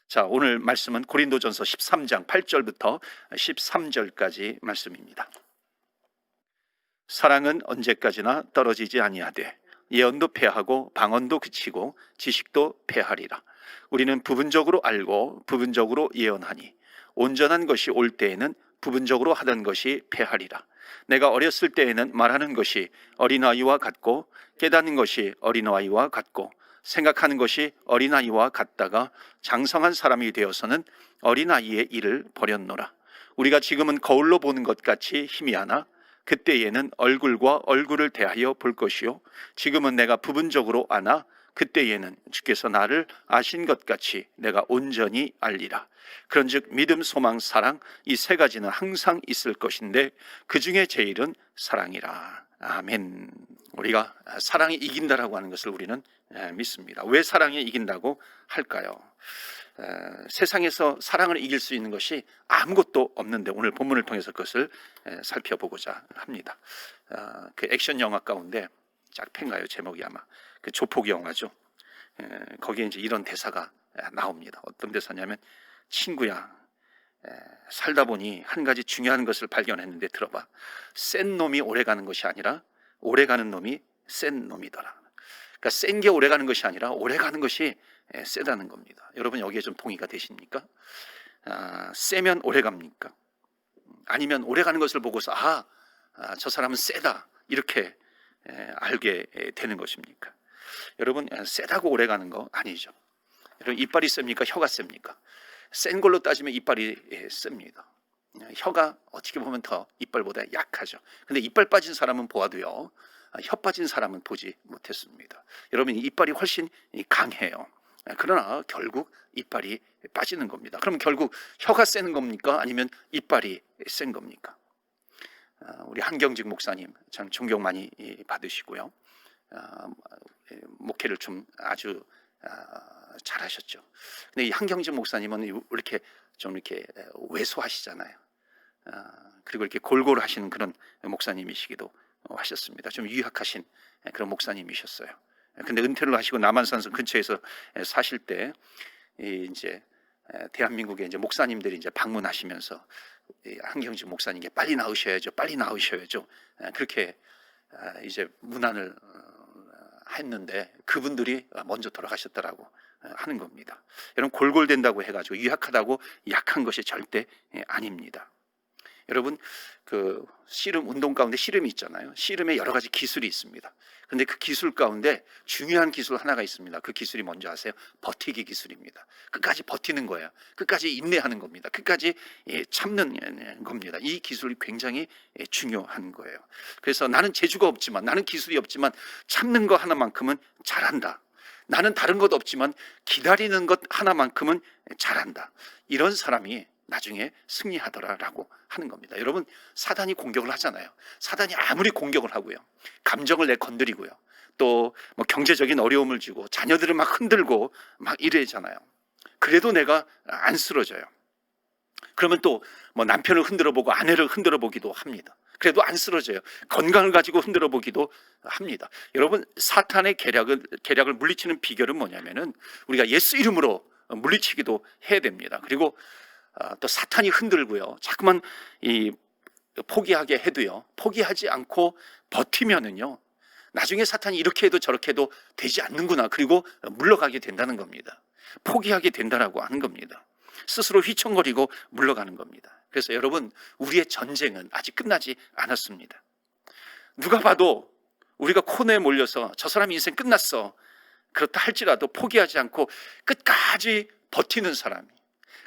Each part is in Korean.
자, 오늘 말씀은 고린도전서 13장 8절부터 13절까지 말씀입니다. 사랑은 언제까지나 떨어지지 아니하되 예언도 패하고 방언도 그치고 지식도 패하리라. 우리는 부분적으로 알고 부분적으로 예언하니 온전한 것이 올 때에는 부분적으로 하던 것이 패하리라. 내가 어렸을 때에는 말하는 것이 어린아이와 같고 깨닫는 것이 어린아이와 같고 생각하는 것이 어린아이와 같다가 장성한 사람이 되어서는 어린아이의 일을 버렸노라. 우리가 지금은 거울로 보는 것 같이 희미하나 그때에는 얼굴과 얼굴을 대하여 볼 것이요 지금은 내가 부분적으로 아나 그때에는 주께서 나를 아신 것 같이 내가 온전히 알리라. 그런즉 믿음, 소망, 사랑 이 세 가지는 항상 있을 것인데 그 중에 제일은 사랑이라. 아멘. 우리가 사랑이 이긴다라고 하는 것을 우리는 믿습니다. 왜 사랑이 이긴다고 할까요? 세상에서 사랑을 이길 수 있는 것이 아무것도 없는데 오늘 본문을 통해서 그것을 살펴보고자 합니다. 그 액션 영화 가운데 짝패인가요? 제목이 아마 그 조폭 영화죠. 거기에 이제 이런 대사가 나옵니다. 어떤 대사냐면 친구야, 살다 보니 한 가지 중요한 것을 발견했는데 들어봐. 센 놈이 오래가는 것이 아니라 오래가는 놈이 센 놈이더라. 그러니까 센 게 오래가는 것이 아니라 오래가는 것이 세다는 겁니다. 여러분 여기에 좀 동의가 되십니까? 세면 오래갑니까? 아니면 오래가는 것을 보고서 저 사람은 세다 이렇게 알게 되는 것입니까? 여러분 세다고 오래가는 거 아니죠. 여러분 이빨이 셉니까? 혀가 셉니까? 센 걸로 따지면 이빨이 셉니다. 혀가 어떻게 보면 더 이빨보다 약하죠. 근데 이빨 빠진 사람은 보아도요, 혀 빠진 사람은 보지 못했습니다. 여러분 이빨이 훨씬 강해요. 그러나 결국 이빨이 빠지는 겁니다. 그럼 결국 혀가 세는 겁니까? 아니면 이빨이 센 겁니까? 우리 한경직 목사님 참 존경 많이 받으시고요. 목회를 좀 아주 잘하셨죠. 근데 이 한경직 목사님은 이렇게 좀 이렇게 왜소하시잖아요. 그리고 이렇게 골고루 하시는 그런 목사님이시기도 하셨습니다. 좀 유약하신 그런 목사님이셨어요. 근데 은퇴를 하시고 남한산성 근처에서 사실 때 이제 대한민국에 이제 목사님들이 이제 방문하시면서 한경직 목사님께 빨리 나으셔야죠, 빨리 나으셔야죠. 그렇게 이제 문안을 했는데 그분들이 먼저 돌아가셨더라고 하는 겁니다. 여러분 골골된다고 해가지고 유약하다고 약한 것이 절대 아닙니다. 여러분 그 씨름 운동 가운데 씨름이 있잖아요. 씨름에 여러 가지 기술이 있습니다. 근데 그 기술 가운데 중요한 기술 하나가 있습니다. 그 기술이 뭔지 아세요? 버티기 기술입니다. 끝까지 버티는 거예요. 끝까지 인내하는 겁니다. 끝까지 참는 겁니다. 이 기술이 굉장히 중요한 거예요. 그래서 나는 재주가 없지만, 나는 기술이 없지만 참는 거 하나만큼은 잘한다. 나는 다른 것 없지만 기다리는 것 하나만큼은 잘한다. 이런 사람이 나중에 승리하더라라고 하는 겁니다. 여러분 사단이 공격을 하잖아요. 사단이 아무리 공격을 하고요, 감정을 내 건드리고요, 또 뭐 경제적인 어려움을 주고 자녀들을 막 흔들고 막 이래잖아요. 그래도 내가 안 쓰러져요. 그러면 또 뭐 남편을 흔들어 보고 아내를 흔들어 보기도 합니다. 그래도 안 쓰러져요. 건강을 가지고 흔들어 보기도 합니다. 여러분 사탄의 계략을 물리치는 비결은 뭐냐면은 우리가 예수 이름으로 물리치기도 해야 됩니다. 그리고 또 사탄이 흔들고요, 자꾸만 포기하게 해도요, 포기하지 않고 버티면은요, 나중에 사탄이 이렇게 해도 저렇게 해도 되지 않는구나, 그리고 물러가게 된다는 겁니다. 포기하게 된다라고 하는 겁니다. 스스로 휘청거리고 물러가는 겁니다. 그래서 여러분 우리의 전쟁은 아직 끝나지 않았습니다. 누가 봐도 우리가 코너에 몰려서 저 사람 인생 끝났어, 그렇다 할지라도 포기하지 않고 끝까지 버티는 사람이,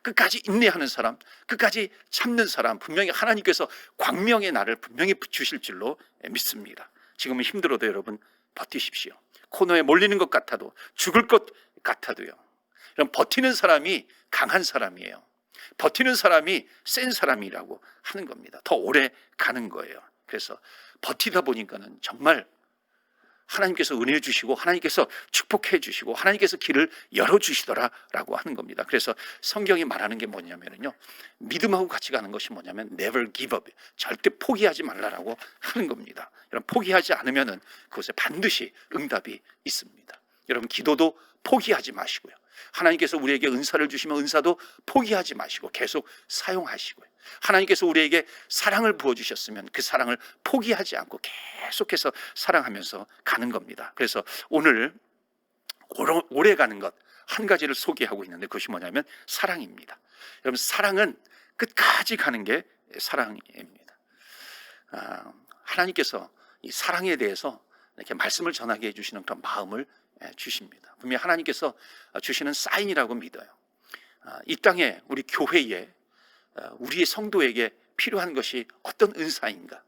끝까지 인내하는 사람, 끝까지 참는 사람, 분명히 하나님께서 광명의 날을 분명히 주실 줄로 믿습니다. 지금은 힘들어도 여러분 버티십시오. 코너에 몰리는 것 같아도, 죽을 것 같아도요, 이런 버티는 사람이 강한 사람이에요. 버티는 사람이 센 사람이라고 하는 겁니다. 더 오래 가는 거예요. 그래서 버티다 보니까는 정말 하나님께서 은혜 주시고 하나님께서 축복해 주시고 하나님께서 길을 열어주시더라라고 하는 겁니다. 그래서 성경이 말하는 게 뭐냐면요, 믿음하고 같이 가는 것이 뭐냐면 never give up, 절대 포기하지 말라라고 하는 겁니다. 여러분 포기하지 않으면은 그것에 반드시 응답이 있습니다. 여러분 기도도 포기하지 마시고요, 하나님께서 우리에게 은사를 주시면 은사도 포기하지 마시고 계속 사용하시고요. 하나님께서 우리에게 사랑을 부어주셨으면 그 사랑을 포기하지 않고 계속해서 사랑하면서 가는 겁니다. 그래서 오늘 오래 가는 것 한 가지를 소개하고 있는데 그것이 뭐냐면 사랑입니다. 여러분, 사랑은 끝까지 가는 게 사랑입니다. 하나님께서 이 사랑에 대해서 이렇게 말씀을 전하게 해주시는 그런 마음을 주십니다. 분명히 하나님께서 주시는 사인이라고 믿어요. 이 땅에 우리 교회에 우리의 성도에게 필요한 것이 어떤 은사인가?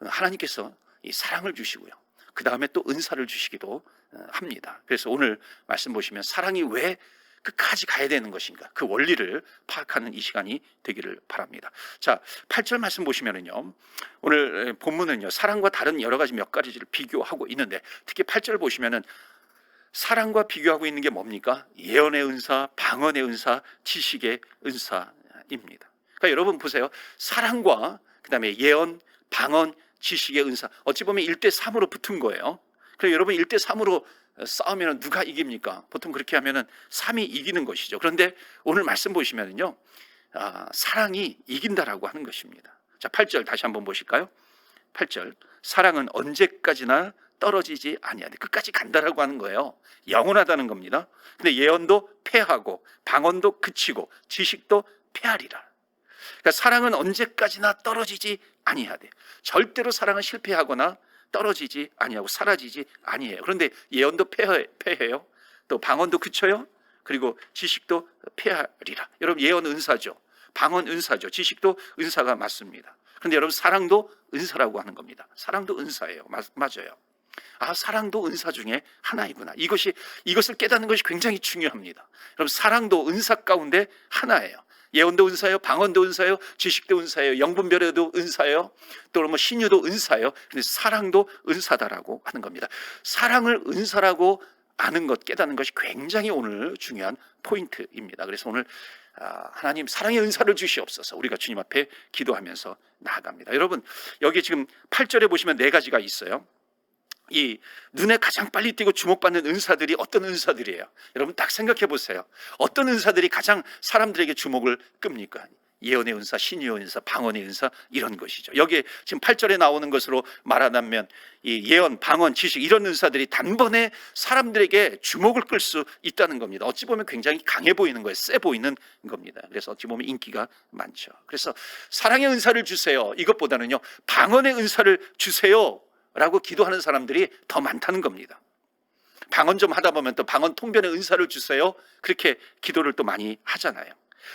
하나님께서 이 사랑을 주시고요, 그 다음에 또 은사를 주시기도 합니다. 그래서 오늘 말씀 보시면 사랑이 왜 끝까지 가야 되는 것인가, 그 원리를 파악하는 이 시간이 되기를 바랍니다. 자, 8절 말씀 보시면은요, 오늘 본문은요, 사랑과 다른 여러 가지 몇 가지를 비교하고 있는데, 특히 8절 보시면은 사랑과 비교하고 있는 게 뭡니까? 예언의 은사, 방언의 은사, 지식의 은사입니다. 그러니까 여러분 보세요. 사랑과 그 다음에 예언, 방언, 지식의 은사, 어찌 보면 1대3으로 붙은 거예요. 그래서 여러분 1대3으로 싸우면 누가 이깁니까? 보통 그렇게 하면은 3이 이기는 것이죠. 그런데 오늘 말씀 보시면은요, 사랑이 이긴다라고 하는 것입니다. 자, 8절 다시 한번 보실까요? 8절, 사랑은 언제까지나 떨어지지 아니하되, 끝까지 간다라고 하는 거예요. 영원하다는 겁니다. 근데 예언도 패하고 방언도 그치고 지식도 패하리라. 그러니까 사랑은 언제까지나 떨어지지 아니하되, 절대로 사랑은 실패하거나 떨어지지 아니하고 사라지지 아니해요. 그런데 예언도 패해요. 또 방언도 그쳐요. 그리고 지식도 패하리라. 여러분, 예언 은사죠. 방언 은사죠. 지식도 은사가 맞습니다. 그런데 여러분, 사랑도 은사라고 하는 겁니다. 사랑도 은사예요. 맞아요. 사랑도 은사 중에 하나이구나. 이것을 깨닫는 것이 굉장히 중요합니다. 여러분, 사랑도 은사 가운데 하나예요. 예언도 은사예요, 방언도 은사예요, 지식도 은사예요, 영분별에도 은사예요, 또 뭐 신유도 은사예요. 근데 사랑도 은사다라고 하는 겁니다. 사랑을 은사라고 아는 것, 깨닫는 것이 굉장히 오늘 중요한 포인트입니다. 그래서 오늘 하나님 사랑의 은사를 주시옵소서, 우리가 주님 앞에 기도하면서 나아갑니다. 여러분, 여기 지금 8절에 보시면 4가지가 있어요. 이 눈에 가장 빨리 띄고 주목받는 은사들이 어떤 은사들이에요? 여러분 딱 생각해 보세요. 어떤 은사들이 가장 사람들에게 주목을 끕니까? 예언의 은사, 신유의 은사, 방언의 은사, 이런 것이죠. 여기에 지금 8절에 나오는 것으로 말하자면 이 예언, 방언, 지식, 이런 은사들이 단번에 사람들에게 주목을 끌 수 있다는 겁니다. 어찌 보면 굉장히 강해 보이는 거예요. 세 보이는 겁니다. 그래서 어찌 보면 인기가 많죠. 그래서 사랑의 은사를 주세요, 이것보다는요, 방언의 은사를 주세요 라고 기도하는 사람들이 더 많다는 겁니다. 방언 좀 하다 보면 또 방언 통변의 은사를 주세요, 그렇게 기도를 또 많이 하잖아요.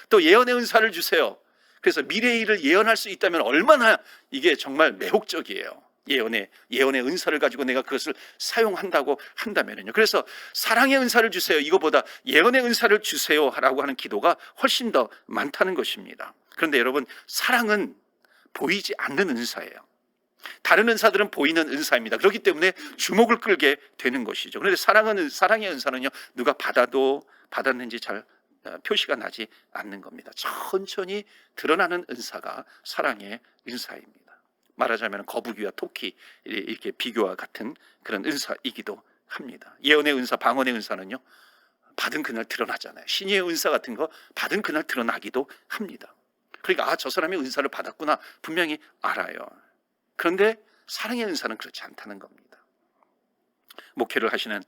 또 예언의 은사를 주세요. 그래서 미래의 일을 예언할 수 있다면 얼마나 이게 정말 매혹적이에요. 예언의 은사를 가지고 내가 그것을 사용한다고 한다면요. 그래서 사랑의 은사를 주세요, 이거보다 예언의 은사를 주세요 라고 하는 기도가 훨씬 더 많다는 것입니다. 그런데 여러분, 사랑은 보이지 않는 은사예요. 다른 은사들은 보이는 은사입니다. 그렇기 때문에 주목을 끌게 되는 것이죠. 그런데 사랑의 은사는요, 누가 받았는지 잘 표시가 나지 않는 겁니다. 천천히 드러나는 은사가 사랑의 은사입니다. 말하자면 거북이와 토끼, 이렇게 비교와 같은 그런 은사이기도 합니다. 예언의 은사, 방언의 은사는요, 받은 그날 드러나잖아요. 신의 은사 같은 거 받은 그날 드러나기도 합니다. 그러니까 저 사람이 은사를 받았구나 분명히 알아요. 그런데 사랑의 은사는 그렇지 않다는 겁니다. 목회를 하시는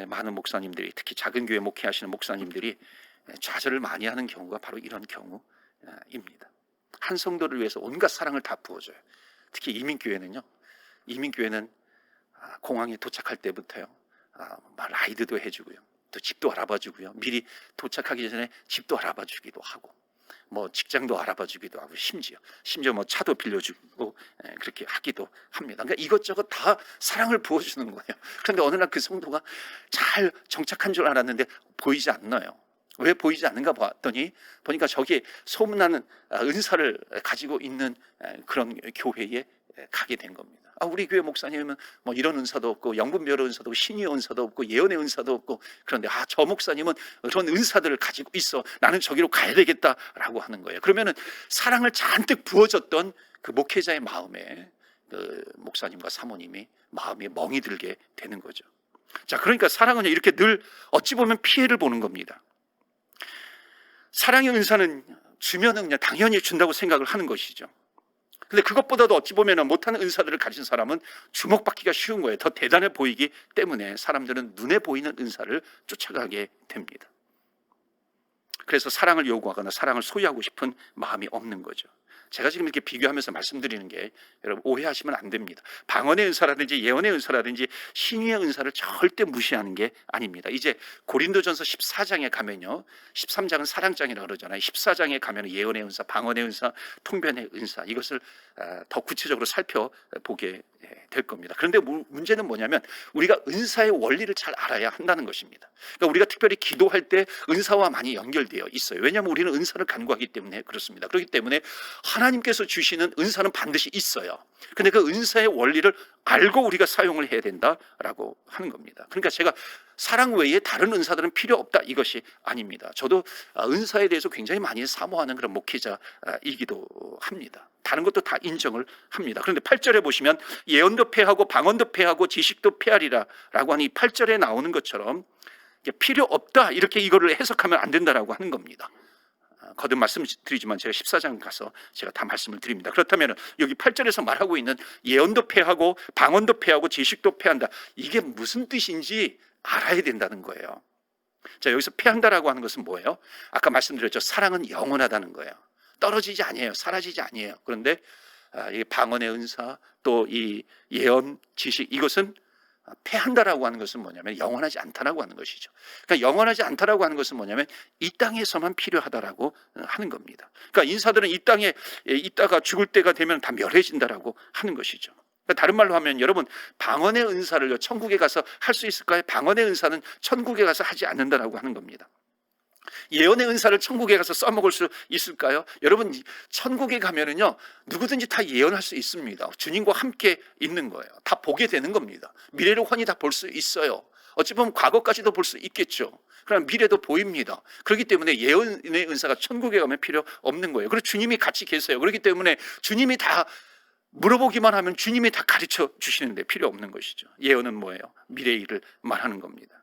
많은 목사님들이, 특히 작은 교회 목회하시는 목사님들이 좌절을 많이 하는 경우가 바로 이런 경우입니다. 한 성도를 위해서 온갖 사랑을 다 부어줘요. 특히 이민교회는 공항에 도착할 때부터요, 라이드도 해주고요, 또 집도 알아봐주고요, 미리 도착하기 전에 집도 알아봐주기도 하고, 뭐 직장도 알아봐주기도 하고, 심지어 뭐 차도 빌려주고 그렇게 하기도 합니다. 그러니까 이것저것 다 사랑을 부어주는 거예요. 그런데 어느 날 그 성도가 잘 정착한 줄 알았는데 보이지 않나요? 왜 보이지 않는가 봤더니 보니까 저기에 소문나는 은사를 가지고 있는 그런 교회에 가게 된 겁니다. 우리 교회 목사님은 뭐 이런 은사도 없고, 영분별의 은사도 없고, 신유의 은사도 없고, 예언의 은사도 없고, 그런데 저 목사님은 그런 은사들을 가지고 있어, 나는 저기로 가야 되겠다라고 하는 거예요. 그러면은 사랑을 잔뜩 부어줬던 그 목회자의 마음에 그 목사님과 사모님이 마음이 멍이 들게 되는 거죠. 자, 그러니까 사랑은 이렇게 늘 어찌 보면 피해를 보는 겁니다. 사랑의 은사는 주면은 그냥 당연히 준다고 생각을 하는 것이죠. 근데 그것보다도 어찌 보면 못하는 은사들을 가진 사람은 주목받기가 쉬운 거예요. 더 대단해 보이기 때문에 사람들은 눈에 보이는 은사를 쫓아가게 됩니다. 그래서 사랑을 요구하거나 사랑을 소유하고 싶은 마음이 없는 거죠. 제가 지금 이렇게 비교하면서 말씀드리는 게 여러분 오해하시면 안 됩니다. 방언의 은사라든지 예언의 은사라든지 신유의 은사를 절대 무시하는 게 아닙니다. 이제 고린도전서 14장에 가면요, 13장은 사랑장이라고 그러잖아요. 14장에 가면 예언의 은사, 방언의 은사, 통변의 은사, 이것을 더 구체적으로 살펴보게 될 겁니다. 그런데 문제는 뭐냐면 우리가 은사의 원리를 잘 알아야 한다는 것입니다. 그러니까 우리가 특별히 기도할 때 은사와 많이 연결되어 있어요. 왜냐하면 우리는 은사를 간구하기 때문에 그렇습니다. 그렇기 때문에 하나님께서 주시는 은사는 반드시 있어요. 근데 그 은사의 원리를 알고 우리가 사용을 해야 된다라고 하는 겁니다. 그러니까 제가 사랑 외에 다른 은사들은 필요 없다, 이것이 아닙니다. 저도 은사에 대해서 굉장히 많이 사모하는 그런 목회자이기도 합니다. 다른 것도 다 인정을 합니다. 그런데 8절에 보시면 예언도 폐하고 방언도 폐하고 지식도 폐하리라 라고 하니 8절에 나오는 것처럼 필요 없다, 이렇게 이거를 해석하면 안 된다라고 하는 겁니다. 거듭 말씀드리지만 제가 14장 가서 제가 다 말씀을 드립니다. 그렇다면 여기 8절에서 말하고 있는 예언도 폐하고 방언도 폐하고 지식도 폐한다, 이게 무슨 뜻인지 알아야 된다는 거예요. 자, 여기서 폐한다라고 하는 것은 뭐예요? 아까 말씀드렸죠. 사랑은 영원하다는 거예요. 떨어지지 아니에요. 사라지지 아니에요. 그런데 이 방언의 은사, 또 이 예언, 지식, 이것은 폐한다라고 하는 것은 뭐냐면 영원하지 않다라고 하는 것이죠. 그러니까 영원하지 않다라고 하는 것은 뭐냐면 이 땅에서만 필요하다라고 하는 겁니다. 그러니까 인사들은 이 땅에 있다가 죽을 때가 되면 다 멸해진다라고 하는 것이죠. 그러니까 다른 말로 하면 여러분, 방언의 은사를 천국에 가서 할 수 있을까요? 방언의 은사는 천국에 가서 하지 않는다라고 하는 겁니다. 예언의 은사를 천국에 가서 써먹을 수 있을까요? 여러분, 천국에 가면은요, 누구든지 다 예언할 수 있습니다. 주님과 함께 있는 거예요. 다 보게 되는 겁니다. 미래를 훤히 다 볼 수 있어요. 어찌 보면 과거까지도 볼 수 있겠죠. 그럼 미래도 보입니다. 그렇기 때문에 예언의 은사가 천국에 가면 필요 없는 거예요. 그리고 주님이 같이 계세요. 그렇기 때문에 주님이 다 물어보기만 하면 주님이 다 가르쳐 주시는데 필요 없는 것이죠. 예언은 뭐예요? 미래의 일을 말하는 겁니다.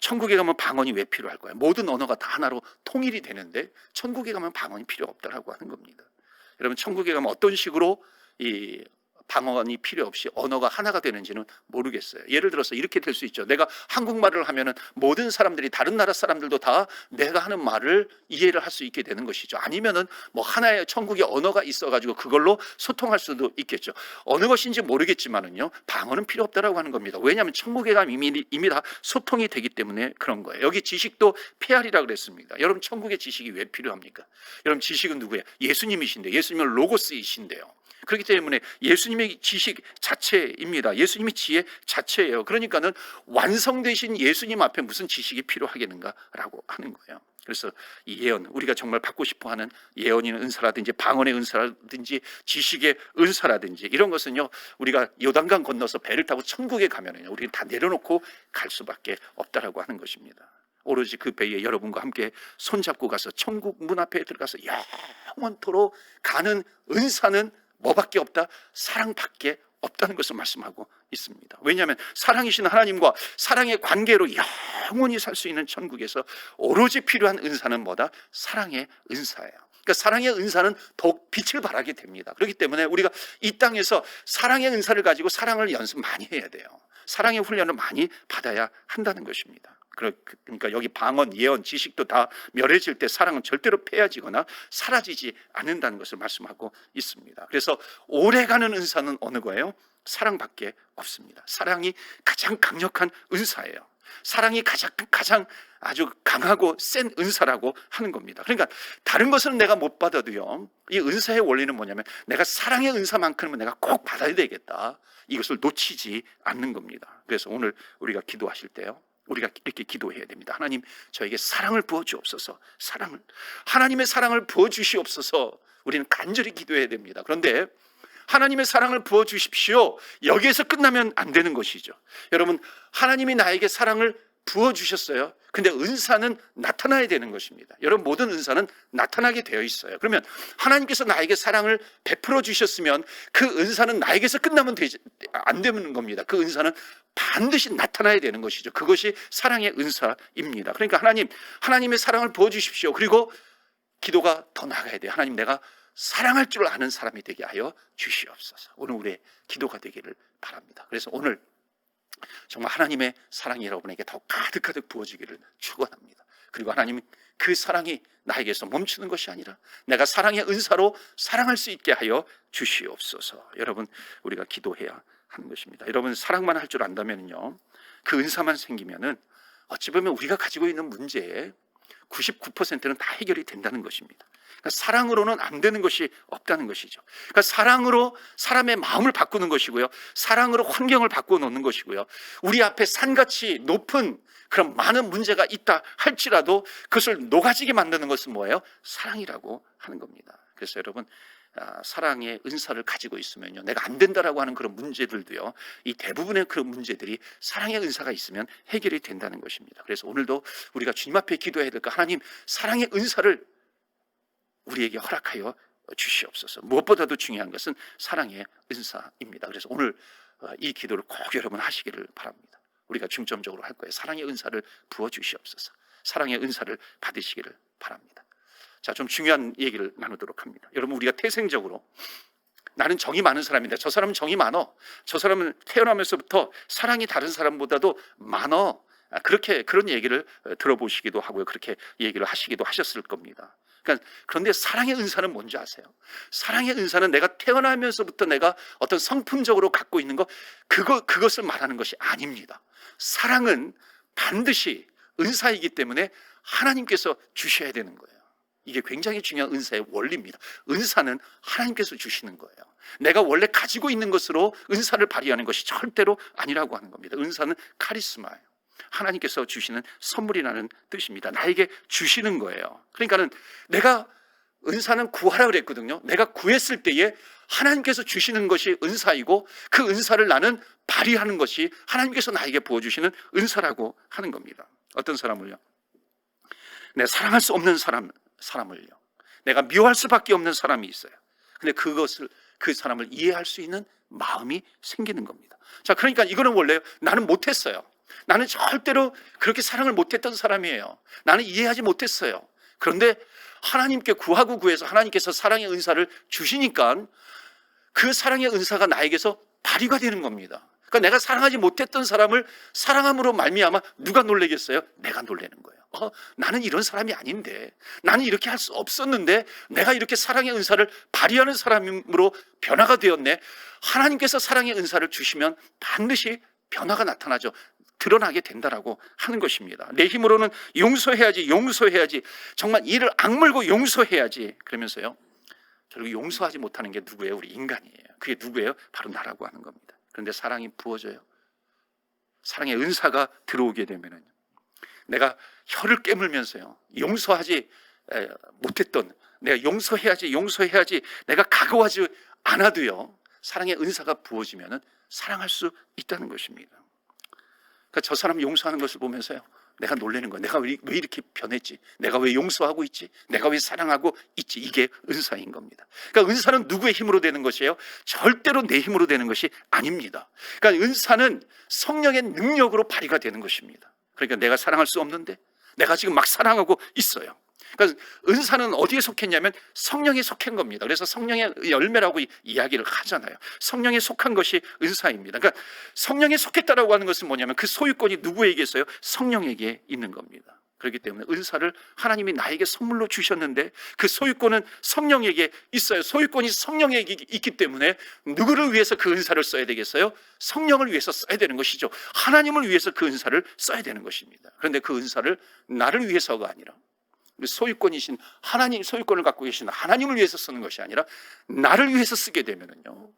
천국에 가면 방언이 왜 필요할 거예요? 모든 언어가 다 하나로 통일이 되는데 천국에 가면 방언이 필요 없다라고 하는 겁니다. 여러분, 천국에 가면 어떤 식으로 이 방언이 필요 없이 언어가 하나가 되는지는 모르겠어요. 예를 들어서 이렇게 될 수 있죠. 내가 한국말을 하면은 모든 사람들이, 다른 나라 사람들도 다 내가 하는 말을 이해를 할 수 있게 되는 것이죠. 아니면은 뭐 하나의 천국의 언어가 있어가지고 그걸로 소통할 수도 있겠죠. 어느 것인지 모르겠지만은요, 방언은 필요 없다라고 하는 겁니다. 왜냐하면 천국에 가면 이미 다 소통이 되기 때문에 그런 거예요. 여기 지식도 폐하리라 그랬습니다. 여러분, 천국의 지식이 왜 필요합니까? 여러분, 지식은 누구예요? 예수님이신데, 예수님은 로고스이신데요. 그렇기 때문에 예수님의 지식 자체입니다. 예수님이 지혜 자체예요. 그러니까는 완성되신 예수님 앞에 무슨 지식이 필요하겠는가라고 하는 거예요. 그래서 이 예언, 우리가 정말 받고 싶어하는 예언의 은사라든지 방언의 은사라든지 지식의 은사라든지 이런 것은요, 우리가 요단강 건너서 배를 타고 천국에 가면은요, 우리는 다 내려놓고 갈 수밖에 없다라고 하는 것입니다. 오로지 그 배에 여러분과 함께 손잡고 가서 천국 문 앞에 들어가서 영원토록 가는 은사는 뭐밖에 없다? 사랑밖에 없다는 것을 말씀하고 있습니다. 왜냐하면 사랑이신 하나님과 사랑의 관계로 영원히 살 수 있는 천국에서 오로지 필요한 은사는 뭐다? 사랑의 은사예요. 그러니까 사랑의 은사는 더욱 빛을 발하게 됩니다. 그렇기 때문에 우리가 이 땅에서 사랑의 은사를 가지고 사랑을 연습 많이 해야 돼요. 사랑의 훈련을 많이 받아야 한다는 것입니다. 그러니까 여기 방언, 예언, 지식도 다 멸해질 때 사랑은 절대로 폐해지거나 사라지지 않는다는 것을 말씀하고 있습니다. 그래서 오래가는 은사는 어느 거예요? 사랑밖에 없습니다. 사랑이 가장 강력한 은사예요. 사랑이 가장 아주 강하고 센 은사라고 하는 겁니다. 그러니까 다른 것은 내가 못 받아도요, 이 은사의 원리는 뭐냐면 내가 사랑의 은사만큼은 내가 꼭 받아야 되겠다, 이것을 놓치지 않는 겁니다. 그래서 오늘 우리가 기도하실 때요, 우리가 이렇게 기도해야 됩니다. 하나님, 저에게 사랑을 부어주옵소서. 하나님의 사랑을 부어주시옵소서. 우리는 간절히 기도해야 됩니다. 그런데 하나님의 사랑을 부어주십시오, 여기에서 끝나면 안 되는 것이죠. 여러분, 하나님이 나에게 사랑을 부어주셨어요. 근데 은사는 나타나야 되는 것입니다. 여러분, 모든 은사는 나타나게 되어 있어요. 그러면 하나님께서 나에게 사랑을 베풀어 주셨으면 그 은사는 나에게서 끝나면 안 되는 겁니다. 그 은사는 반드시 나타나야 되는 것이죠. 그것이 사랑의 은사입니다. 그러니까 하나님의 사랑을 부어주십시오. 그리고 기도가 더 나아가야 돼요. 하나님, 내가 사랑할 줄 아는 사람이 되게 하여 주시옵소서. 오늘 우리의 기도가 되기를 바랍니다. 그래서 오늘 정말 하나님의 사랑이 여러분에게 더 가득가득 부어지기를 축원합니다. 그리고 하나님, 그 사랑이 나에게서 멈추는 것이 아니라 내가 사랑의 은사로 사랑할 수 있게 하여 주시옵소서. 여러분, 우리가 기도해야 하는 것입니다. 여러분, 사랑만 할 줄 안다면요, 그 은사만 생기면은 어찌 보면 우리가 가지고 있는 문제의 99%는 다 해결이 된다는 것입니다. 그러니까 사랑으로는 안 되는 것이 없다는 것이죠. 그러니까 사랑으로 사람의 마음을 바꾸는 것이고요, 사랑으로 환경을 바꾸어 놓는 것이고요, 우리 앞에 산같이 높은 그런 많은 문제가 있다 할지라도 그것을 녹아지게 만드는 것은 뭐예요? 사랑이라고 하는 겁니다. 그래서 여러분, 사랑의 은사를 가지고 있으면요, 내가 안 된다라고 하는 그런 문제들도요, 이 대부분의 그런 문제들이 사랑의 은사가 있으면 해결이 된다는 것입니다. 그래서 오늘도 우리가 주님 앞에 기도해야 될까? 하나님, 사랑의 은사를 우리에게 허락하여 주시옵소서. 무엇보다도 중요한 것은 사랑의 은사입니다. 그래서 오늘 이 기도를 꼭 여러분 하시기를 바랍니다. 우리가 중점적으로 할 거예요. 사랑의 은사를 부어주시옵소서. 사랑의 은사를 받으시기를 바랍니다. 자, 좀 중요한 얘기를 나누도록 합니다. 여러분, 우리가 태생적으로 나는 정이 많은 사람인데 저 사람은 정이 많어, 저 사람은 태어나면서부터 사랑이 다른 사람보다도 많어, 그런 얘기를 들어보시기도 하고요, 그렇게 얘기를 하시기도 하셨을 겁니다. 그런데 사랑의 은사는 뭔지 아세요? 사랑의 은사는 내가 태어나면서부터 내가 어떤 성품적으로 갖고 있는 그것을 말하는 것이 아닙니다. 사랑은 반드시 은사이기 때문에 하나님께서 주셔야 되는 거예요. 이게 굉장히 중요한 은사의 원리입니다. 은사는 하나님께서 주시는 거예요. 내가 원래 가지고 있는 것으로 은사를 발휘하는 것이 절대로 아니라고 하는 겁니다. 은사는 카리스마예요. 하나님께서 주시는 선물이라는 뜻입니다. 나에게 주시는 거예요. 그러니까는 내가 은사는 구하라 그랬거든요. 내가 구했을 때에 하나님께서 주시는 것이 은사이고 그 은사를 나는 발휘하는 것이 하나님께서 나에게 부어주시는 은사라고 하는 겁니다. 어떤 사람을요? 내가 사랑할 수 없는 사람을요, 내가 미워할 수밖에 없는 사람이 있어요. 근데 그 사람을 이해할 수 있는 마음이 생기는 겁니다. 자, 그러니까 이거는 원래 나는 못했어요. 나는 절대로 그렇게 사랑을 못했던 사람이에요. 나는 이해하지 못했어요. 그런데 하나님께 구하고 구해서 하나님께서 사랑의 은사를 주시니까 그 사랑의 은사가 나에게서 발휘가 되는 겁니다. 그러니까 내가 사랑하지 못했던 사람을 사랑함으로 말미암아 누가 놀라겠어요? 내가 놀라는 거예요. 나는 이런 사람이 아닌데, 나는 이렇게 할 수 없었는데 내가 이렇게 사랑의 은사를 발휘하는 사람으로 변화가 되었네. 하나님께서 사랑의 은사를 주시면 반드시 변화가 나타나죠. 드러나게 된다라고 하는 것입니다. 내 힘으로는 용서해야지, 정말 이를 악물고 용서해야지, 그러면서요, 결국 용서하지 못하는 게 누구예요? 우리 인간이에요. 그게 누구예요? 바로 나라고 하는 겁니다. 그런데 사랑이 부어져요. 사랑의 은사가 들어오게 되면은 내가 혀를 깨물면서요, 용서하지 못했던, 내가 용서해야지 내가 각오하지 않아도요, 사랑의 은사가 부어지면은 사랑할 수 있다는 것입니다. 그러니까 저 사람 용서하는 것을 보면서요, 내가 놀라는 거예요. 내가 왜 이렇게 변했지? 내가 왜 용서하고 있지? 내가 왜 사랑하고 있지? 이게 은사인 겁니다. 그러니까 은사는 누구의 힘으로 되는 것이에요? 절대로 내 힘으로 되는 것이 아닙니다. 그러니까 은사는 성령의 능력으로 발휘가 되는 것입니다. 그러니까 내가 사랑할 수 없는데 내가 지금 막 사랑하고 있어요. 그러니까 은사는 어디에 속했냐면 성령에 속한 겁니다. 그래서 성령의 열매라고 이야기를 하잖아요. 성령에 속한 것이 은사입니다. 그러니까 성령에 속했다라고 하는 것은 뭐냐면 그 소유권이 누구에게 있어요? 성령에게 있는 겁니다. 그렇기 때문에 은사를 하나님이 나에게 선물로 주셨는데 그 소유권은 성령에게 있어요. 소유권이 성령에게 있기 때문에 누구를 위해서 그 은사를 써야 되겠어요? 성령을 위해서 써야 되는 것이죠. 하나님을 위해서 그 은사를 써야 되는 것입니다. 그런데 그 은사를 나를 위해서가 아니라 소유권이신 하나님, 소유권을 갖고 계신 하나님을 위해서 쓰는 것이 아니라 나를 위해서 쓰게 되면은요,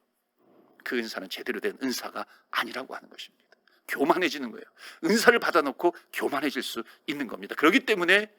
그 은사는 제대로 된 은사가 아니라고 하는 것입니다. 교만해지는 거예요. 은사를 받아놓고 교만해질 수 있는 겁니다. 그렇기 때문에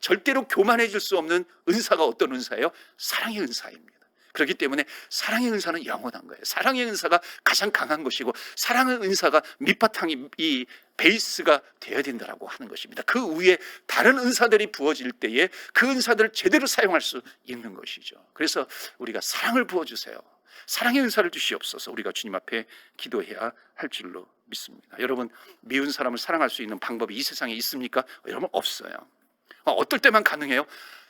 절대로 교만해질 수 없는 은사가 어떤 은사예요? 사랑의 은사입니다. 그렇기 때문에 사랑의 은사는 영원한 거예요. 사랑의 은사가 가장 강한 것이고, 사랑의 은사가 밑바탕이, 이 베이스가 되어야 된다라고 하는 것입니다. 그 위에 다른 은사들이 부어질 때에 그 은사들을 제대로 사용할 수 있는 것이죠. 그래서 우리가 사랑을 부어주세요, 사랑의 은사를 주시옵소서, 우리가 주님 앞에 기도해야 할 줄로 믿습니다. 여러분, 미운 사람을 사랑할 수 있는 방법이 이 세상에 있습니까? 여러분, 없어요. 어떨 때만 가능해요?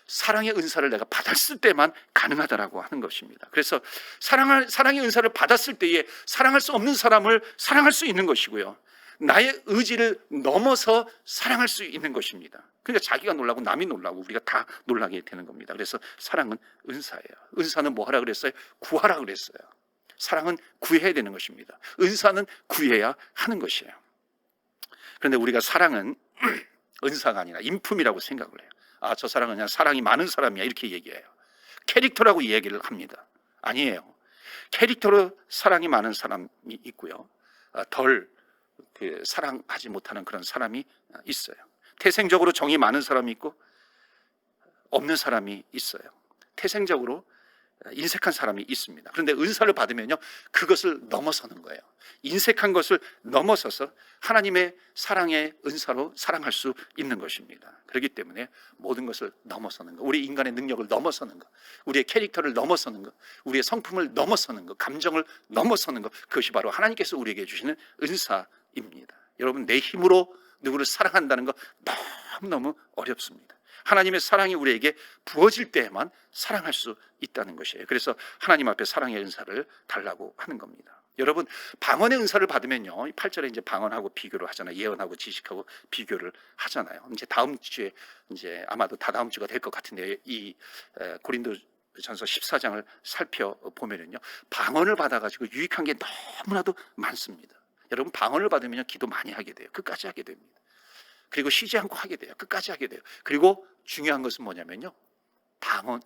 사랑의 은사를 내가 받았을 때만 가능하다라고 하는 것입니다. 그래서 사랑의 은사를 받았을 때에 사랑할 수 없는 사람을 사랑할 수 있는 것이고요, 나의 의지를 넘어서 사랑할 수 있는 것입니다. 그러니까 자기가 놀라고 남이 놀라고 우리가 다 놀라게 되는 겁니다. 그래서 사랑은 은사예요. 은사는 뭐 하라 그랬어요? 구하라 그랬어요. 사랑은 구해야 되는 것입니다. 은사는 구해야 하는 것이에요. 그런데 우리가 사랑은 은사가 아니라 인품이라고 생각을 해요. 저 사람은 그냥 사랑이 많은 사람이야, 이렇게 얘기해요. 캐릭터라고 얘기를 합니다. 아니에요. 캐릭터로 사랑이 많은 사람이 있고요, 덜 사랑하지 못하는 그런 사람이 있어요. 태생적으로 정이 많은 사람이 있고 없는 사람이 있어요. 태생적으로 인색한 사람이 있습니다. 그런데 은사를 받으면요, 그것을 넘어서는 거예요. 인색한 것을 넘어서서 하나님의 사랑의 은사로 사랑할 수 있는 것입니다. 그렇기 때문에 모든 것을 넘어서는 것, 우리 인간의 능력을 넘어서는 것, 우리의 캐릭터를 넘어서는 것, 우리의 성품을 넘어서는 것, 감정을 넘어서는 것, 그것이 바로 하나님께서 우리에게 주시는 은사입니다. 여러분, 내 힘으로 누구를 사랑한다는 거 너무너무 어렵습니다. 하나님의 사랑이 우리에게 부어질 때에만 사랑할 수 있다는 것이에요. 그래서 하나님 앞에 사랑의 은사를 달라고 하는 겁니다. 여러분, 방언의 은사를 받으면요, 8절에 이제 방언하고 비교를 하잖아요. 예언하고 지식하고 비교를 하잖아요. 이제 다음 주에, 이제 아마도 다다음 주가 될 것 같은데, 이 고린도전서 14장을 살펴보면요, 방언을 받아가지고 유익한 게 너무나도 많습니다. 여러분, 방언을 받으면 기도 많이 하게 돼요. 끝까지 하게 됩니다. 그리고 쉬지 않고 하게 돼요. 끝까지 하게 돼요. 그리고 중요한 것은 뭐냐면요,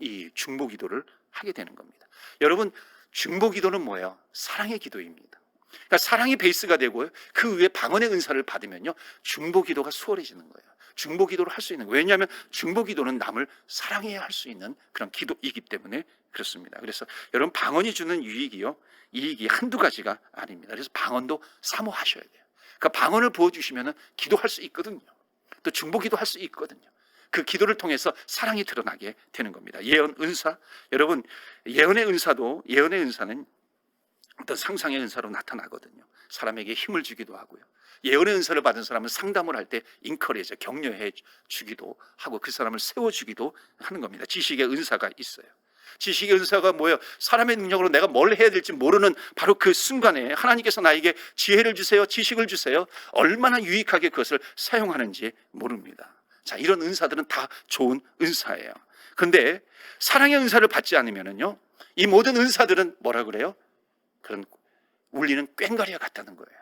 이 중보 기도를 하게 되는 겁니다. 여러분, 중보 기도는 뭐예요? 사랑의 기도입니다. 그러니까 사랑이 베이스가 되고요, 그 위에 방언의 은사를 받으면요, 중보 기도가 수월해지는 거예요. 중보 기도를 할 수 있는 거예요. 왜냐하면 중보 기도는 남을 사랑해야 할 수 있는 그런 기도이기 때문에 그렇습니다. 그래서 여러분, 방언이 주는 이익이 한두 가지가 아닙니다. 그래서 방언도 사모하셔야 돼요. 그러니까 방언을 부어주시면 기도할 수 있거든요. 또 중보기도 할 수 있거든요. 그 기도를 통해서 사랑이 드러나게 되는 겁니다. 예언 은사, 여러분, 예언의 은사는 어떤 상상의 은사로 나타나거든요. 사람에게 힘을 주기도 하고요, 예언의 은사를 받은 사람은 상담을 할 때 인커리지, 격려해 주기도 하고 그 사람을 세워주기도 하는 겁니다. 지식의 은사가 있어요. 지식의 은사가 뭐예요? 사람의 능력으로 내가 뭘 해야 될지 모르는 바로 그 순간에 하나님께서 나에게 지혜를 주세요, 지식을 주세요, 얼마나 유익하게 그것을 사용하는지 모릅니다. 자, 이런 은사들은 다 좋은 은사예요. 그런데 사랑의 은사를 받지 않으면요, 이 모든 은사들은 뭐라 그래요? 그런 울리는 꽹과리와 같다는 거예요.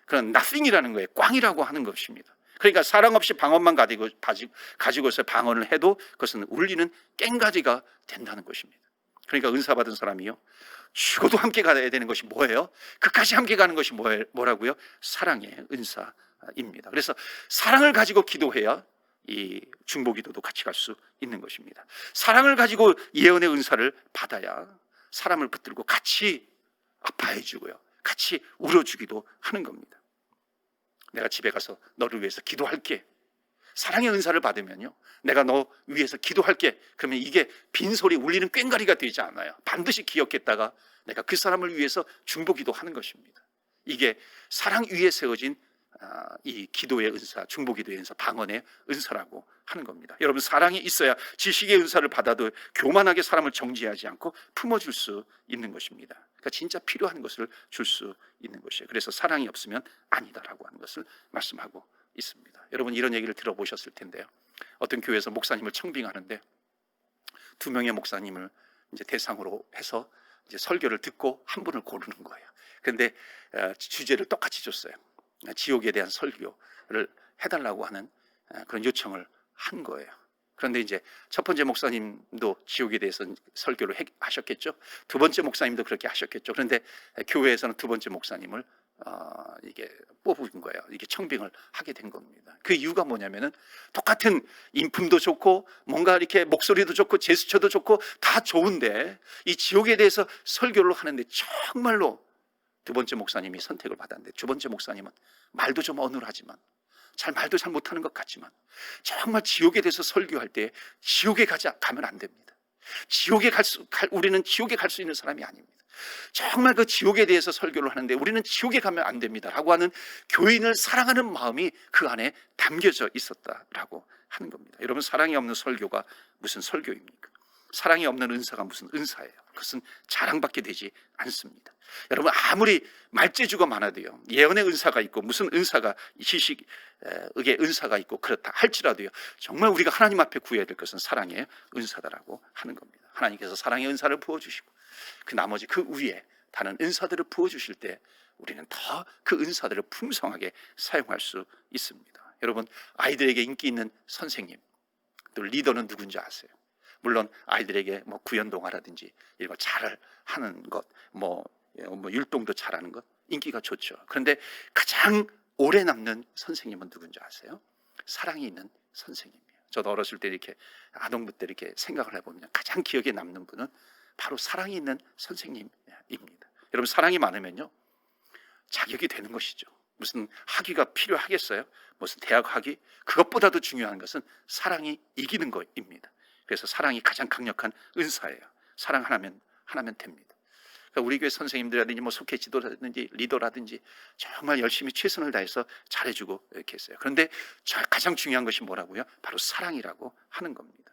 그런 nothing이라는 거예요. 꽝이라고 하는 것입니다. 그러니까 사랑 없이 방언만 가지고서 방언을 해도 그것은 울리는 꽹과리가 된다는 것입니다. 그러니까 은사 받은 사람이요, 죽어도 함께 가야 되는 것이 뭐예요? 끝까지 함께 가는 것이 뭐라고요? 사랑의 은사입니다. 그래서 사랑을 가지고 기도해야 이 중보기도도 같이 갈 수 있는 것입니다. 사랑을 가지고 예언의 은사를 받아야 사람을 붙들고 같이 아파해주고요, 같이 울어주기도 하는 겁니다. 내가 집에 가서 너를 위해서 기도할게. 사랑의 은사를 받으면요, 내가 너 위해서 기도할게. 그러면 이게 빈소리 울리는 꽹과리가 되지 않아요. 반드시 기억했다가 내가 그 사람을 위해서 중보기도하는 것입니다. 이게 사랑 위에 세워진 이 기도의 은사, 중보기도의 은사, 방언의 은사라고 하는 겁니다. 여러분, 사랑이 있어야 지식의 은사를 받아도 교만하게 사람을 정죄하지 않고 품어줄 수 있는 것입니다. 그러니까 진짜 필요한 것을 줄 수 있는 것이에요. 그래서 사랑이 없으면 아니다라고 하는 것을 말씀하고 있습니다. 여러분, 이런 얘기를 들어보셨을 텐데요, 어떤 교회에서 목사님을 청빙하는데 두 명의 목사님을 이제 대상으로 해서 이제 설교를 듣고 한 분을 고르는 거예요. 그런데 주제를 똑같이 줬어요. 지옥에 대한 설교를 해달라고 하는 그런 요청을 한 거예요. 그런데 이제 첫 번째 목사님도 지옥에 대해서 설교를 하셨겠죠. 두 번째 목사님도 그렇게 하셨겠죠. 그런데 교회에서는 두 번째 목사님을 이게 뽑은 거예요. 이게 청빙을 하게 된 겁니다. 그 이유가 뭐냐면은 똑같은 인품도 좋고 뭔가 이렇게 목소리도 좋고 제스처도 좋고 다 좋은데 이 지옥에 대해서 설교를 하는데 정말로 두 번째 목사님이 선택을 받았는데, 두 번째 목사님은 말도 좀 어눌하지만 말도 잘 못하는 것 같지만 정말 지옥에 대해서 설교할 때 지옥에 가면 안 됩니다. 우리는 지옥에 갈 수 있는 사람이 아닙니다. 정말 그 지옥에 대해서 설교를 하는데 우리는 지옥에 가면 안 됩니다 라고 하는 교인을 사랑하는 마음이 그 안에 담겨져 있었다라고 하는 겁니다. 여러분, 사랑이 없는 설교가 무슨 설교입니까? 사랑이 없는 은사가 무슨 은사예요? 그것은 자랑받게 되지 않습니다. 여러분, 아무리 말재주가 많아도요, 예언의 은사가 있고 무슨 은사가 지식의 은사가 있고 그렇다 할지라도요, 정말 우리가 하나님 앞에 구해야 될 것은 사랑의 은사다라고 하는 겁니다. 하나님께서 사랑의 은사를 부어주시고 그 나머지 그 위에 다른 은사들을 부어주실 때 우리는 더 그 은사들을 풍성하게 사용할 수 있습니다. 여러분, 아이들에게 인기 있는 선생님, 또 리더는 누군지 아세요? 물론 아이들에게 뭐 구연동화라든지 이런 거 잘 하는 것, 뭐 율동도 잘하는 것, 인기가 좋죠. 그런데 가장 오래 남는 선생님은 누군지 아세요? 사랑이 있는 선생님이에요. 저도 어렸을 때 이렇게 아동부 때 이렇게 생각을 해보면 가장 기억에 남는 분은 바로 사랑이 있는 선생님입니다. 여러분, 사랑이 많으면요 자격이 되는 것이죠. 무슨 학위가 필요하겠어요? 무슨 대학 학위? 그것보다도 중요한 것은 사랑이 이기는 것입니다. 그래서 사랑이 가장 강력한 은사예요. 사랑 하나면 됩니다. 그러니까 우리 교회 선생님들이라든지 뭐 속회 지도라든지 리더라든지 정말 열심히 최선을 다해서 잘해주고 이렇게 했어요. 그런데 가장 중요한 것이 뭐라고요? 바로 사랑이라고 하는 겁니다.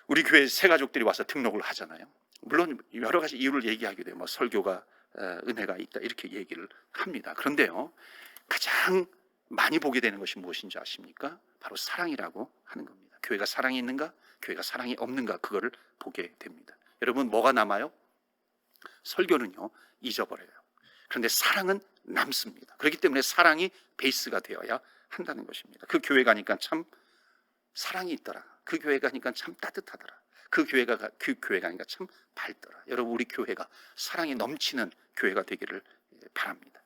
우리 교회 새 가족들이 와서 등록을 하잖아요. 물론 여러 가지 이유를 얘기하기도 해요. 뭐 설교가 은혜가 있다 이렇게 얘기를 합니다. 그런데요, 가장 많이 보게 되는 것이 무엇인지 아십니까? 바로 사랑이라고 하는 겁니다. 교회가 사랑이 있는가, 교회가 사랑이 없는가, 그거를 보게 됩니다. 여러분, 뭐가 남아요? 설교는요 잊어버려요. 그런데 사랑은 남습니다. 그렇기 때문에 사랑이 베이스가 되어야 한다는 것입니다. 그 교회 가니까 참 사랑이 있더라. 그 교회 가니까 참 따뜻하더라. 그 교회 가니까 참 밝더라. 여러분, 우리 교회가 사랑이 넘치는 교회가 되기를 바랍니다.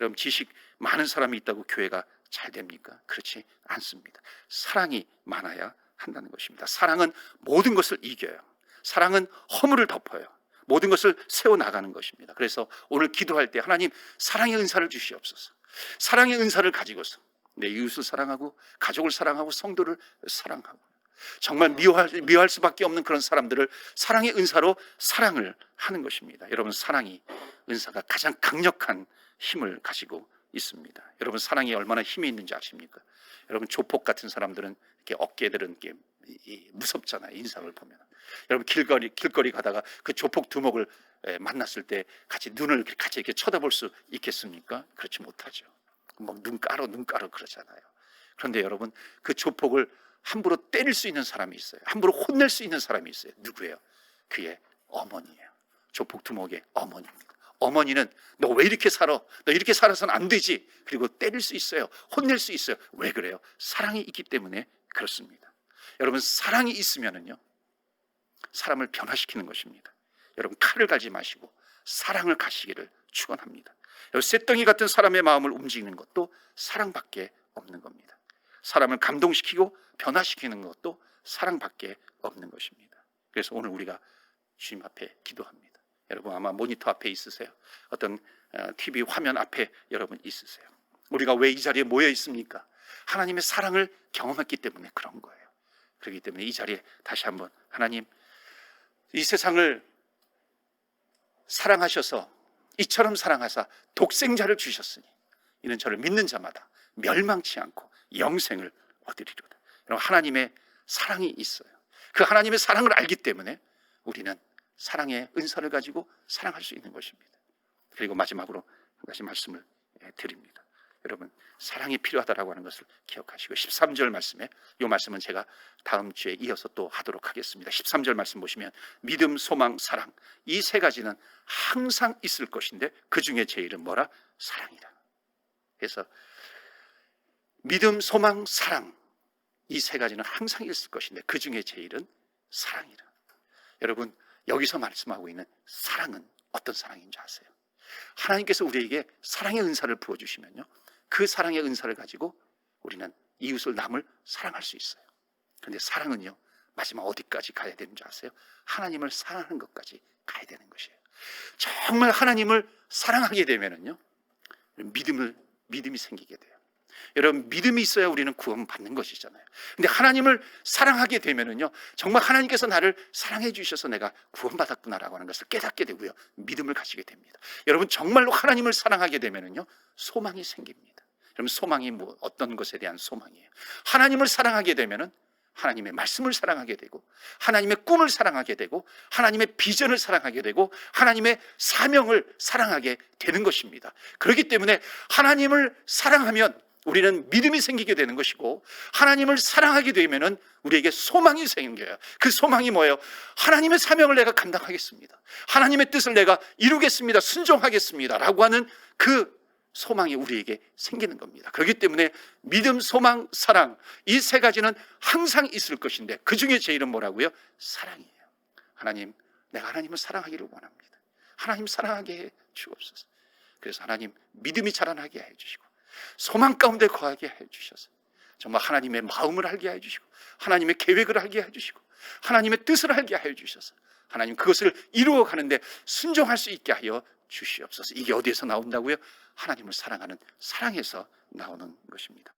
여러분, 지식 많은 사람이 있다고 교회가 잘 됩니까? 그렇지 않습니다. 사랑이 많아야 한다는 것입니다. 사랑은 모든 것을 이겨요. 사랑은 허물을 덮어요. 모든 것을 세워나가는 것입니다. 그래서 오늘 기도할 때 하나님, 사랑의 은사를 주시옵소서. 사랑의 은사를 가지고서 내 이웃을 사랑하고 가족을 사랑하고 성도를 사랑하고 정말 미워할 수밖에 없는 그런 사람들을 사랑의 은사로 사랑을 하는 것입니다. 여러분, 사랑이, 은사가 가장 강력한 힘을 가지고 있습니다. 여러분, 사랑이 얼마나 힘이 있는지 아십니까? 여러분, 조폭 같은 사람들은 이렇게 어깨들은 이렇게 무섭잖아요. 인상을 보면. 여러분, 길거리 가다가 그 조폭 두목을 만났을 때 같이 눈을 같이 이렇게 쳐다볼 수 있겠습니까? 그렇지 못하죠. 뭐 눈 깔어 그러잖아요. 그런데 여러분, 그 조폭을 함부로 때릴 수 있는 사람이 있어요. 함부로 혼낼 수 있는 사람이 있어요. 누구예요? 그의 어머니예요. 조폭 두목의 어머니입니다. 어머니는 너 왜 이렇게 살아? 너 이렇게 살아서는 안 되지. 그리고 때릴 수 있어요. 혼낼 수 있어요. 왜 그래요? 사랑이 있기 때문에 그렇습니다. 여러분, 사랑이 있으면은요 사람을 변화시키는 것입니다. 여러분, 칼을 가지 마시고 사랑을 가시기를 축원합니다. 쇳덩이 같은 사람의 마음을 움직이는 것도 사랑밖에 없는 겁니다. 사람을 감동시키고 변화시키는 것도 사랑밖에 없는 것입니다. 그래서 오늘 우리가 주님 앞에 기도합니다. 여러분, 아마 모니터 앞에 있으세요. 어떤 TV 화면 앞에 여러분 있으세요. 우리가 왜 이 자리에 모여 있습니까? 하나님의 사랑을 경험했기 때문에 그런 거예요. 그렇기 때문에 이 자리에 다시 한번, 하나님, 이 세상을 사랑하셔서 이처럼 사랑하사 독생자를 주셨으니 이는 저를 믿는 자마다 멸망치 않고 영생을 얻으리로다. 여러분, 하나님의 사랑이 있어요. 그 하나님의 사랑을 알기 때문에 우리는 사랑의 은사를 가지고 사랑할 수 있는 것입니다. 그리고 마지막으로 한 가지 말씀을 드립니다. 여러분, 사랑이 필요하다라고 하는 것을 기억하시고 13절 말씀에, 이 말씀은 제가 다음 주에 이어서 또 하도록 하겠습니다. 13절 말씀 보시면 믿음, 소망, 사랑, 이 세 가지는 항상 있을 것인데 그 중에 제일은 뭐라? 사랑이다. 그래서 믿음, 소망, 사랑, 이 세 가지는 항상 있을 것인데 그 중에 제일은 사랑이다. 여러분, 여기서 말씀하고 있는 사랑은 어떤 사랑인지 아세요? 하나님께서 우리에게 사랑의 은사를 부어주시면요, 그 사랑의 은사를 가지고 우리는 이웃을, 남을 사랑할 수 있어요. 그런데 사랑은요, 마지막 어디까지 가야 되는 줄 아세요? 하나님을 사랑하는 것까지 가야 되는 것이에요. 정말 하나님을 사랑하게 되면은요, 믿음이 생기게 돼요. 여러분, 믿음이 있어야 우리는 구원 받는 것이잖아요. 근데 하나님을 사랑하게 되면은요, 정말 하나님께서 나를 사랑해 주셔서 내가 구원받았구나라고 하는 것을 깨닫게 되고요, 믿음을 가지게 됩니다. 여러분, 정말로 하나님을 사랑하게 되면은요, 소망이 생깁니다. 여러분, 소망이 어떤 것에 대한 소망이에요? 하나님을 사랑하게 되면은 하나님의 말씀을 사랑하게 되고, 하나님의 꿈을 사랑하게 되고, 하나님의 비전을 사랑하게 되고, 하나님의 사명을 사랑하게 되는 것입니다. 그렇기 때문에 하나님을 사랑하면 우리는 믿음이 생기게 되는 것이고, 하나님을 사랑하게 되면은 우리에게 소망이 생겨요. 그 소망이 뭐예요? 하나님의 사명을 내가 감당하겠습니다, 하나님의 뜻을 내가 이루겠습니다, 순종하겠습니다 라고 하는 그 소망이 우리에게 생기는 겁니다. 그렇기 때문에 믿음, 소망, 사랑, 이 세 가지는 항상 있을 것인데, 그 중에 제일은 뭐라고요? 사랑이에요. 하나님, 내가 하나님을 사랑하기를 원합니다. 하나님 사랑하게 해 주옵소서. 그래서 하나님, 믿음이 자라나게 해 주시고, 소망 가운데 거하게 해 주셔서 정말 하나님의 마음을 알게 해 주시고, 하나님의 계획을 알게 해 주시고, 하나님의 뜻을 알게 해 주셔서 하나님 그것을 이루어 가는데 순종할 수 있게 하여 주시옵소서. 이게 어디에서 나온다고요? 하나님을 사랑하는 사랑에서 나오는 것입니다.